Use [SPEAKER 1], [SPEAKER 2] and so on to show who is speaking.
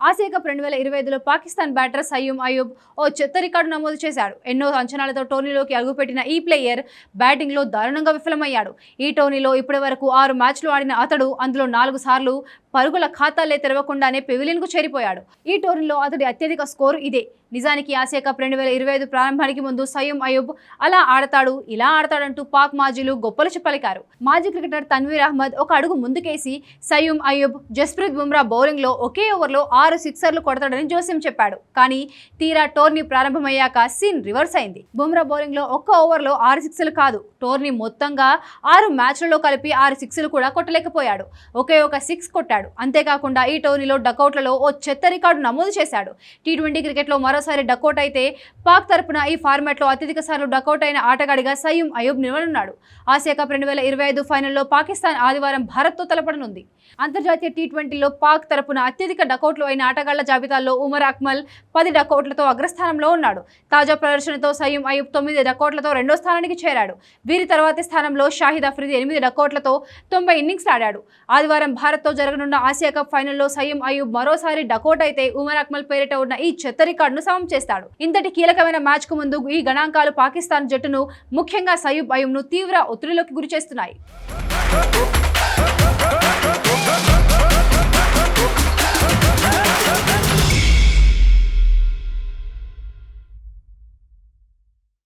[SPEAKER 1] Asia cup 2025లో Pakistan batter Saim Ayub ఓ చెత్త రికార్డు నమోదు చేశాడు. ఎన్నో అంచనాలతో టోర్నీలోకి అడుగుపెట్టిన ఈ ప్లేయర్ బ్యాటింగ్లో దారుణంగా విఫలమయ్యాడు. ఈ టోర్నీలో ఇప్పటి వరకు 6 మ్యాచ్లు ఆడిన అతడు అందులో 4 సార్లు పరుగుల ఖాతాలే తెరవకుండానే పెవిలియన్కు చేరిపోయాడు. ఈ టోర్నీలో అతడి అత్యధిక స్కోరు ఇదే. నిజానికి ఆసియా కప్ 2025 ప్రారంభానికి ముందు సయ్యూమ్ అయూబ్ అలా ఆడతాడు ఇలా ఆడతాడంటూ పాక్ మాజీలు గొప్పలు పలికారు. మాజీ క్రికెటర్ తన్వీర్ అహ్మద్ ఒక అడుగు ముందుకేసి సయ్యూమ్ అయూబ్, జస్ప్రీత్ బుమ్రా బౌలింగ్లో ఒకే ఓవర్లో 6 సిక్సర్లు కొడతాడని జోస్యం చెప్పాడు. కానీ తీరా టోర్నీ ప్రారంభమయ్యాక సీన్ రివర్స్ అయింది. బుమ్రా బౌలింగ్లో ఒక్క ఓవర్లో 6 సిక్స్లు కాదు, టోర్నీ మొత్తంగా 6 మ్యాచ్లలో కలిపి 6 సిక్స్లు కూడా కొట్టలేకపోయాడు. ఒకే ఒక 6 కొట్టాడు. అంతేకాకుండా ఈ టోర్నీలో డకౌట్లలో ఓ చెత్త రికార్డు నమోదు చేశాడు. టీ20 క్రికెట్లో మరోసారి డకౌట్ అయితే పాక్ తరపున ఈ ఫార్మాట్లో అత్యధిక సార్లు డకౌట్ అయిన ఆటగాడిగా సయ్యూమ్ అయూబ్ నిలవనున్నాడు. ఆసియా కప్ 2025 ఫైనల్లో పాకిస్తాన్ ఆదివారం భారత్తో తలపడనుంది. అంతర్జాతీయ టీ20లో పాక్ తరపున అత్యధిక డకౌట్లు అయిన ఆటగాళ్ల జాబితాలో ఉమర్ అక్మల్ 10 డకౌట్లతో అగ్రస్థానంలో ఉన్నాడు. తాజా ప్రదర్శనతో సయ్యూమ్ అయూబ్ 9 డకౌట్లతో రెండో స్థానానికి చేరాడు. వీరి తర్వాతి స్థానంలో షాహిద్ అఫ్రిది 8 డకౌట్లతో 90 ఇన్నింగ్స్ ఆడాడు. ఆదివారం భారత్తో జరగనున్న ఆసియా కప్ ఫైనల్లో సయ్యూమ్ అయూబ్ మరోసారి డకౌట్ అయితే ఉమర్ అక్మల్ పేరిట ఉన్న ఈ చెత్త రికార్డును సమం చేస్తాడు. ఇంతటి కీలకమైన మ్యాచ్ కు ముందు ఈ గణాంకాలు పాకిస్తాన్ జట్టును, ముఖ్యంగా సయ్యూమ్ అయూబ్ను తీవ్ర ఒత్తిడిలోకి గురిచేస్తున్నాయి.